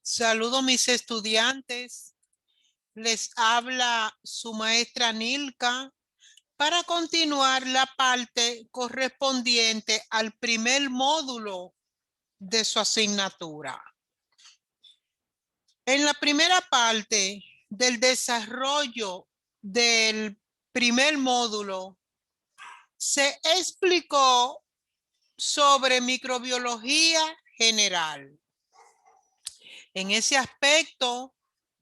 Saludo mis estudiantes. Les habla su maestra Nilka para continuar la parte correspondiente al primer módulo de su asignatura. En la primera parte del desarrollo del primer módulo se explicó sobre microbiología general. En ese aspecto,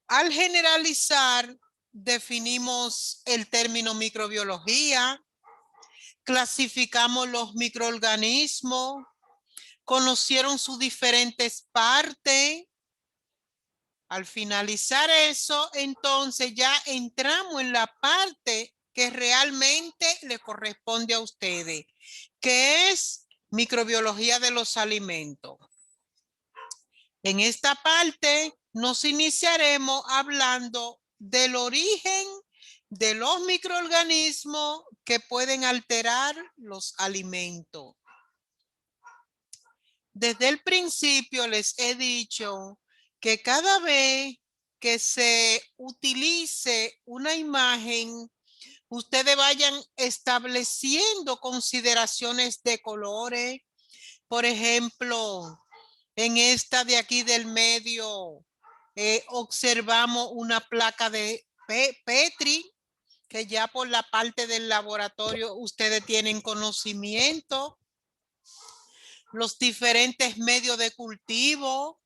al generalizar, definimos el término microbiología, clasificamos los microorganismos, conocieron sus diferentes partes. Al finalizar eso, entonces ya entramos en la parte que realmente le corresponde a ustedes, que es microbiología de los alimentos. En esta parte nos iniciaremos hablando del origen de los microorganismos que pueden alterar los alimentos. Desde el principio les he dicho que cada vez que se utilice una imagen, ustedes vayan estableciendo consideraciones de colores. Por ejemplo, en esta de aquí del medio observamos una placa de Petri, que ya por la parte del laboratorio ustedes tienen conocimiento. Los diferentes medios de cultivo.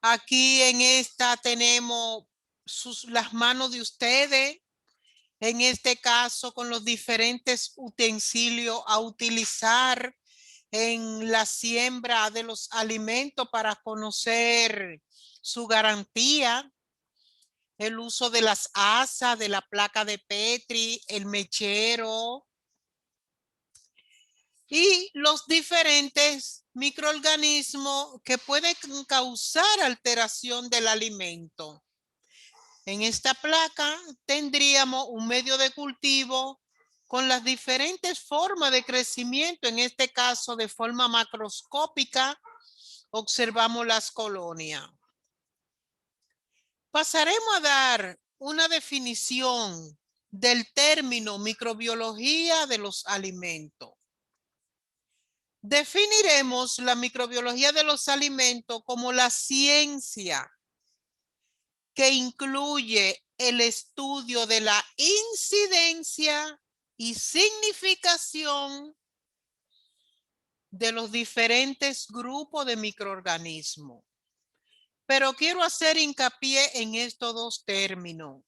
Aquí en esta tenemos las manos de ustedes. En este caso, con los diferentes utensilios a utilizar en la siembra de los alimentos para conocer su garantía, el uso de las asas, de la placa de Petri, el mechero y los diferentes microorganismos que pueden causar alteración del alimento. En esta placa tendríamos un medio de cultivo con las diferentes formas de crecimiento, en este caso de forma macroscópica, observamos las colonias. Pasaremos a dar una definición del término microbiología de los alimentos. Definiremos la microbiología de los alimentos como la ciencia que incluye el estudio de la incidencia y significación de los diferentes grupos de microorganismos. Pero quiero hacer hincapié en estos dos términos,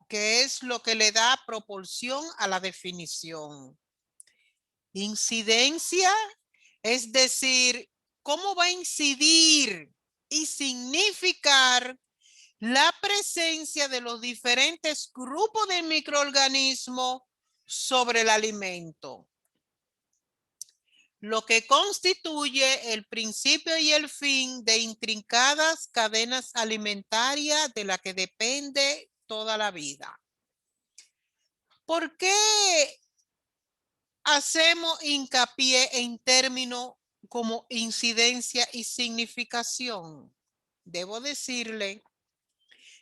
que es lo que le da proporción a la definición. Incidencia, es decir, cómo va a incidir y significar la presencia de los diferentes grupos de microorganismos sobre el alimento, lo que constituye el principio y el fin de intrincadas cadenas alimentarias de la que depende toda la vida. ¿Por qué hacemos hincapié en términos como incidencia y significación? Debo decirle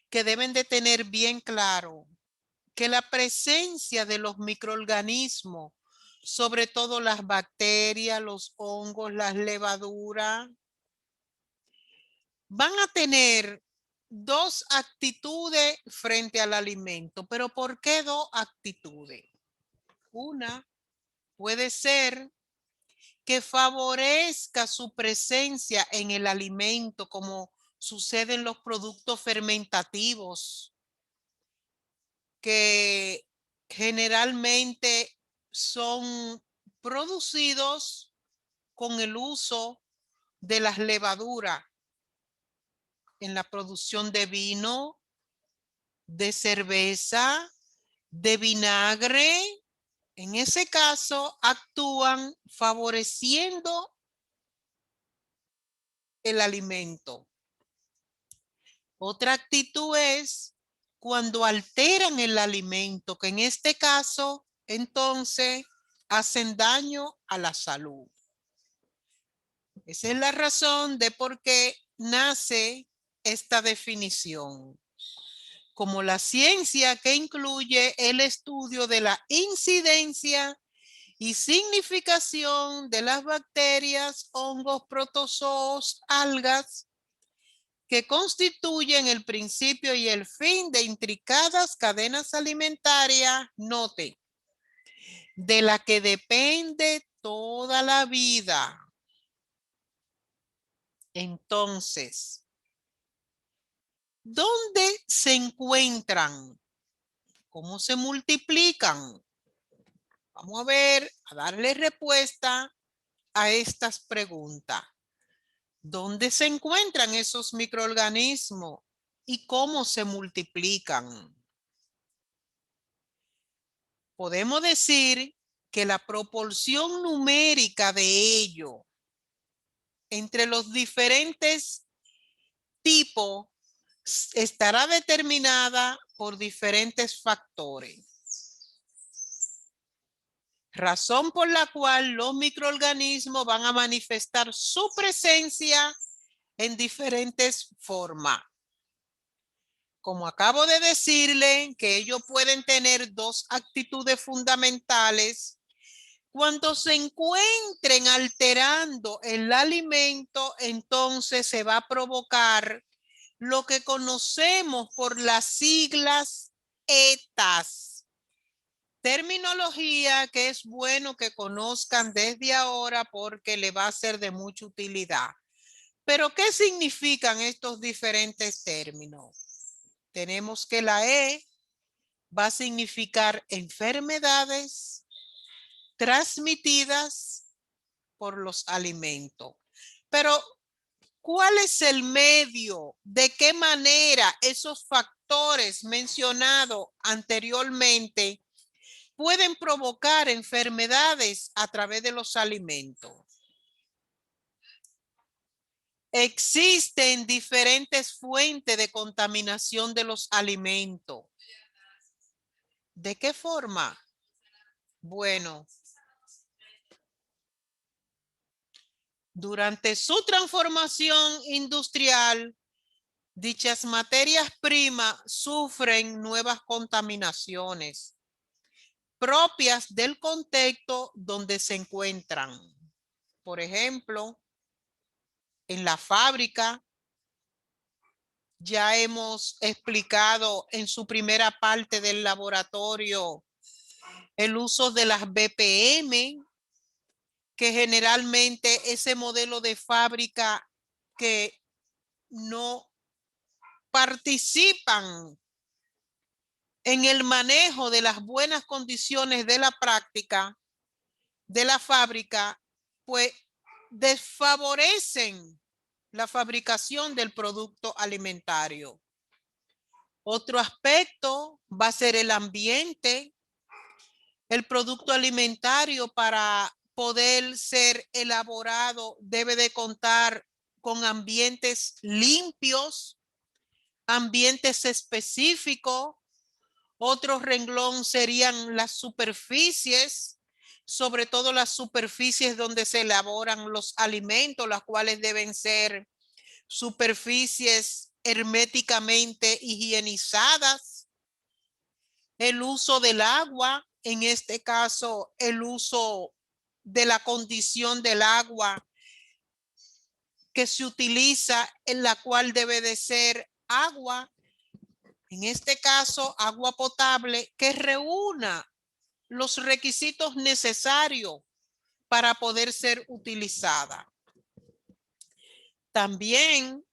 que deben de tener bien claro que la presencia de los microorganismos, sobre todo las bacterias, los hongos, las levaduras, van a tener dos actitudes frente al alimento. ¿Pero por qué dos actitudes? Una puede ser que favorezca su presencia en el alimento, como sucede en los productos fermentativos, que generalmente son producidos con el uso de las levaduras en la producción de vino, de cerveza, de vinagre. En ese caso, actúan favoreciendo el alimento. Otra actitud es cuando alteran el alimento, que en este caso, entonces, hacen daño a la salud. Esa es la razón de por qué nace esta definición como la ciencia que incluye el estudio de la incidencia y significación de las bacterias, hongos, protozoos, algas, que constituyen el principio y el fin de intricadas cadenas alimentarias, note, de la que depende toda la vida. Entonces, ¿dónde se encuentran? ¿Cómo se multiplican? Vamos a ver, a darle respuesta a estas preguntas. ¿Dónde se encuentran esos microorganismos y cómo se multiplican? Podemos decir que la proporción numérica de ello entre los diferentes tipos estará determinada por diferentes factores. Razón por la cual los microorganismos van a manifestar su presencia en diferentes formas. Como acabo de decirle que ellos pueden tener dos actitudes fundamentales. Cuando se encuentren alterando el alimento, entonces se va a provocar lo que conocemos por las siglas ETAs. Terminología que es bueno que conozcan desde ahora porque le va a ser de mucha utilidad. Pero, ¿qué significan estos diferentes términos? Tenemos que la E va a significar enfermedades transmitidas por los alimentos. Pero, ¿cuál es el medio? ¿De qué manera esos factores mencionados anteriormente pueden provocar enfermedades a través de los alimentos? Existen diferentes fuentes de contaminación de los alimentos. ¿De qué forma? Bueno, durante su transformación industrial, dichas materias primas sufren nuevas contaminaciones propias del contexto donde se encuentran. Por ejemplo, en la fábrica, ya hemos explicado en su primera parte del laboratorio el uso de las BPM, que generalmente ese modelo de fábrica que no participan en el manejo de las buenas condiciones de la práctica de la fábrica, pues desfavorecen la fabricación del producto alimentario. Otro aspecto va a ser el ambiente. El producto alimentario, para poder ser elaborado, debe de contar con ambientes limpios, ambientes específicos. Otro renglón serían las superficies, sobre todo las superficies donde se elaboran los alimentos, las cuales deben ser superficies herméticamente higienizadas. El uso del agua, en este caso, el uso de la condición del agua que se utiliza, en la cual debe de ser agua, en este caso, agua potable, que reúna los requisitos necesarios para poder ser utilizada. También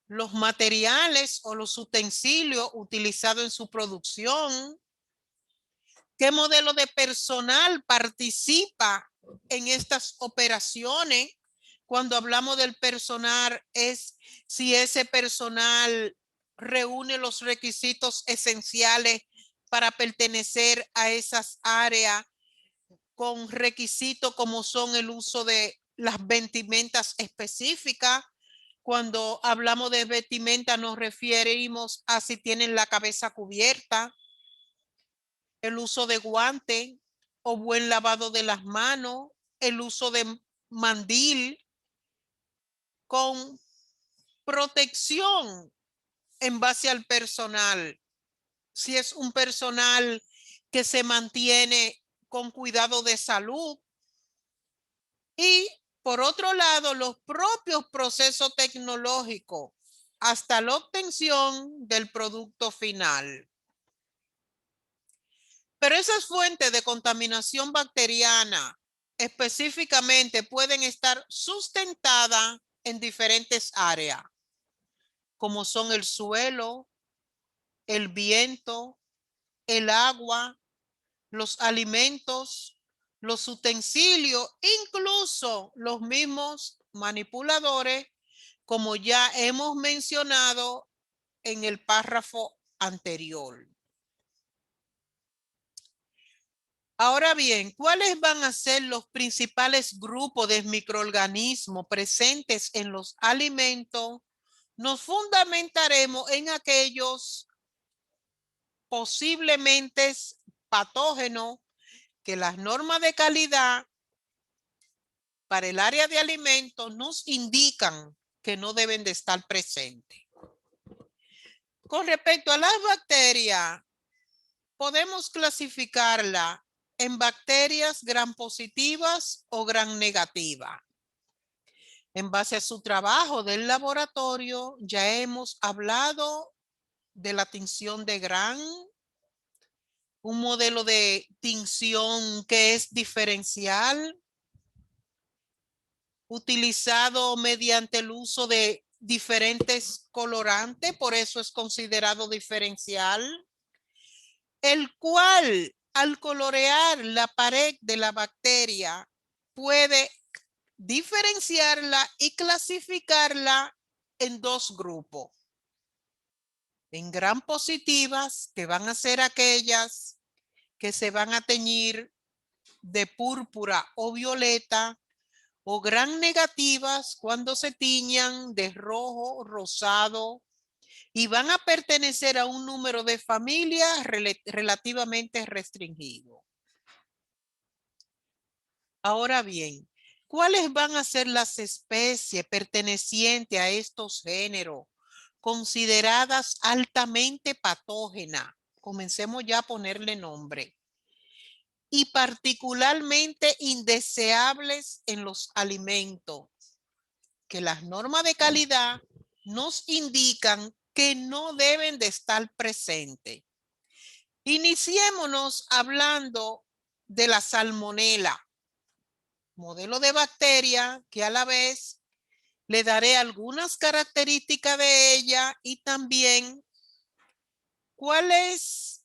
los materiales o los utensilios utilizados en su producción. ¿Qué modelo de personal participa en estas operaciones? Cuando hablamos del personal, es si ese personal reúne los requisitos esenciales para pertenecer a esas áreas, con requisitos como son el uso de las vestimentas específicas. Cuando hablamos de vestimenta nos referimos a si tienen la cabeza cubierta, el uso de guante o buen lavado de las manos, el uso de mandil con protección en base al personal. Si es un personal que se mantiene con cuidado de salud. Y por otro lado, los propios procesos tecnológicos hasta la obtención del producto final. Pero esas fuentes de contaminación bacteriana específicamente pueden estar sustentadas en diferentes áreas, como son el suelo, el viento, el agua, los alimentos, los utensilios, incluso los mismos manipuladores, como ya hemos mencionado en el párrafo anterior. Ahora bien, ¿cuáles van a ser los principales grupos de microorganismos presentes en los alimentos? Nos fundamentaremos en aquellos posiblemente patógenos que las normas de calidad para el área de alimentos nos indican que no deben de estar presentes. Con respecto a las bacterias, podemos clasificarlas en bacterias gram positivas o gram negativas. En base a su trabajo del laboratorio, ya hemos hablado de la tinción de gram, un modelo de tinción que es diferencial, utilizado mediante el uso de diferentes colorantes, por eso es considerado diferencial, el cual al colorear la pared de la bacteria puede diferenciarla y clasificarla en dos grupos. En gram positivas, que van a ser aquellas que se van a teñir de púrpura o violeta, o gram negativas cuando se tiñan de rojo, rosado, y van a pertenecer a un número de familias relativamente restringido. Ahora bien, ¿cuáles van a ser las especies pertenecientes a estos géneros consideradas altamente patógenas? Comencemos ya a ponerle nombre. Y particularmente indeseables en los alimentos, que las normas de calidad nos indican que no deben de estar presentes. Iniciémonos hablando de la salmonela, modelo de bacteria que a la vez le daré algunas características de ella y también cuál es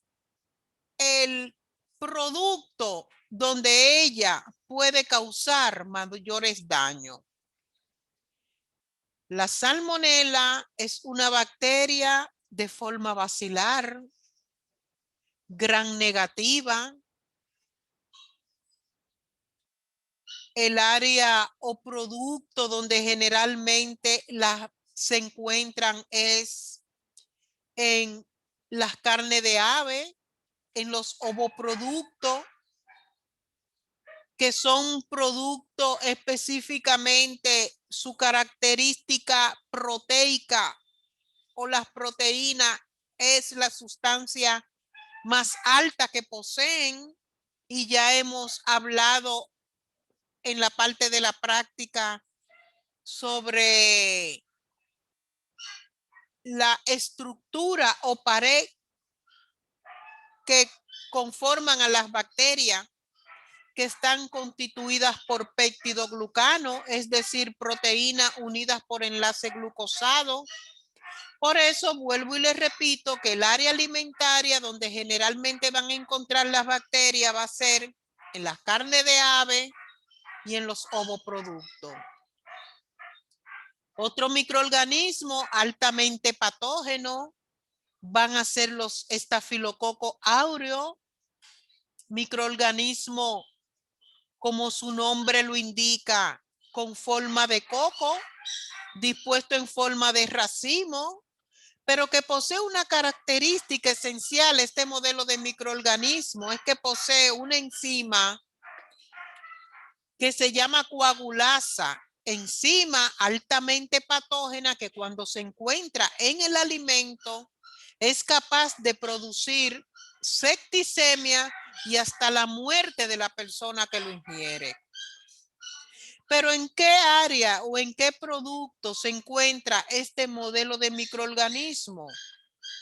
el producto donde ella puede causar mayores daños. La salmonela es una bacteria de forma bacilar, gram negativa. El área o producto donde generalmente se encuentran es en las carnes de ave, en los ovoproductos, que son productos específicamente su característica proteica o las proteínas es la sustancia más alta que poseen, y ya hemos hablado en la parte de la práctica sobre la estructura o pared que conforman a las bacterias, que están constituidas por peptidoglucano, es decir, proteínas unidas por enlace glucosado. Por eso vuelvo y les repito que el área alimentaria donde generalmente van a encontrar las bacterias va a ser en las carnes de ave y en los ovoproductos. Otro microorganismo altamente patógeno van a ser los estafilococos áureos, microorganismo como su nombre lo indica, con forma de coco, dispuesto en forma de racimo, pero que posee una característica esencial. Este modelo de microorganismo es que posee una enzima que se llama coagulasa. enzima altamente patógena que cuando se encuentra en el alimento es capaz de producir septicemia y hasta la muerte de la persona que lo ingiere. Pero ¿en qué área o en qué producto se encuentra este modelo de microorganismo?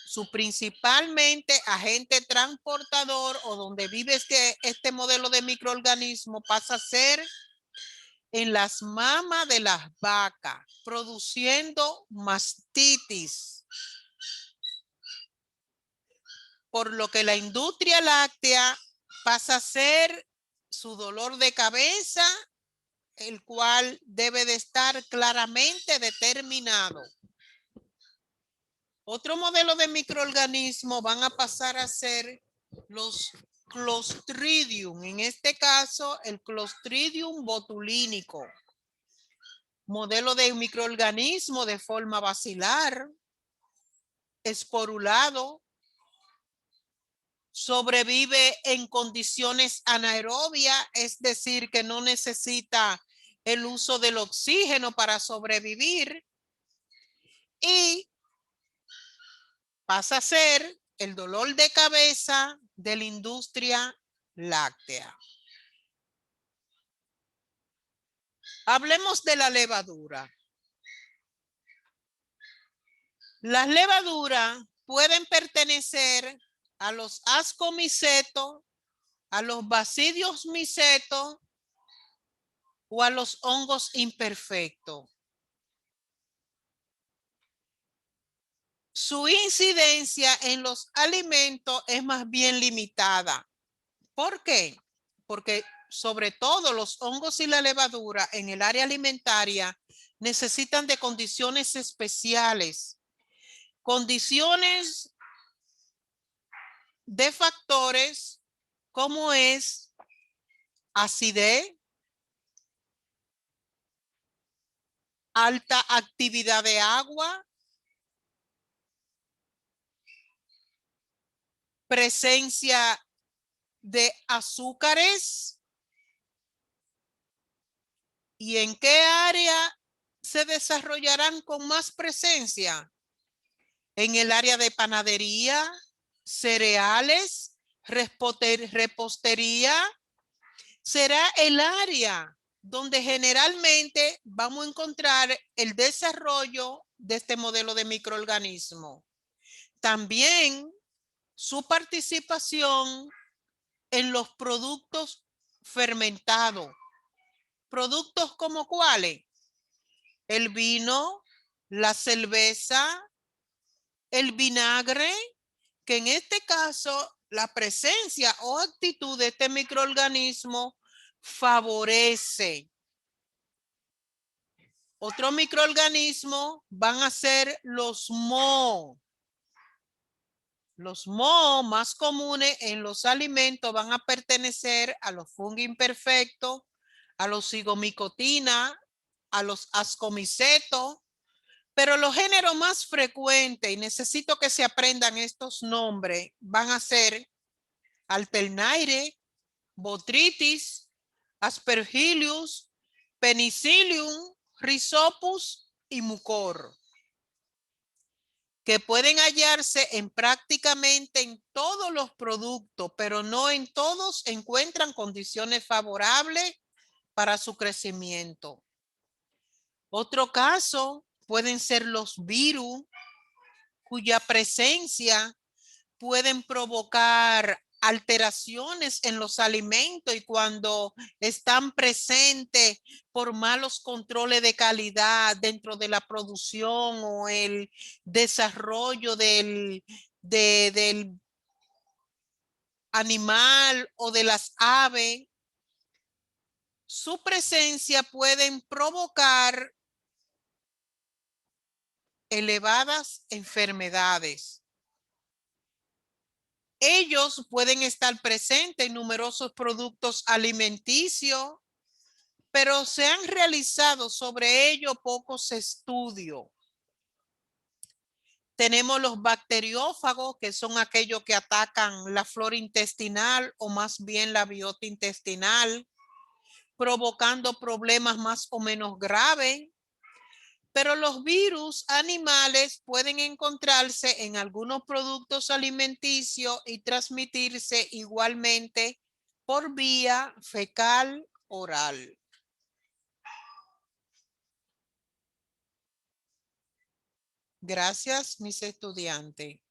Su principalmente agente transportador o donde vive este modelo de microorganismo pasa a ser en las mamas de las vacas, produciendo mastitis. Por lo que la industria láctea pasa a ser su dolor de cabeza, el cual debe de estar claramente determinado. Otro modelo de microorganismo van a pasar a ser los Clostridium, en este caso el Clostridium botulínico. Modelo de microorganismo de forma basilar, esporulado, sobrevive en condiciones anaerobias, es decir, que no necesita el uso del oxígeno para sobrevivir, y pasa a ser el dolor de cabeza de la industria láctea. Hablemos de la levadura. Las levaduras pueden pertenecer a los ascomicetos, a los basidios micetos o a los hongos imperfectos. Su incidencia en los alimentos es más bien limitada. ¿Por qué? Porque sobre todo los hongos y la levadura en el área alimentaria necesitan de condiciones especiales, condiciones de factores como es acidez, alta actividad de agua, presencia de azúcares. ¿Y en qué área se desarrollarán con más presencia? En el área de panadería, cereales, repostería. Será el área donde generalmente vamos a encontrar el desarrollo de este modelo de microorganismo. También su participación en los productos fermentados. ¿Productos como cuáles? El vino, la cerveza, el vinagre, que en este caso la presencia o actitud de este microorganismo favorece. Otro microorganismo van a ser los mohos. Los mohos más comunes en los alimentos van a pertenecer a los fungos imperfectos, a los cigomicotina, a los ascomicetos, pero los géneros más frecuentes, y necesito que se aprendan estos nombres, van a ser Alternaria, Botrytis, Aspergillus, Penicillium, Rhizopus y Mucor, que pueden hallarse en prácticamente en todos los productos, pero no en todos encuentran condiciones favorables para su crecimiento. Otro caso pueden ser los virus, cuya presencia pueden provocar alteraciones en los alimentos y cuando están presentes por malos controles de calidad dentro de la producción o el desarrollo del animal o de las aves, su presencia pueden provocar elevadas enfermedades. Ellos pueden estar presentes en numerosos productos alimenticios, pero se han realizado sobre ello pocos estudios. Tenemos los bacteriófagos, que son aquellos que atacan la flora intestinal o más bien la biota intestinal. provocando problemas más o menos graves. Pero los virus animales pueden encontrarse en algunos productos alimenticios y transmitirse igualmente por vía fecal oral. Gracias, mis estudiantes.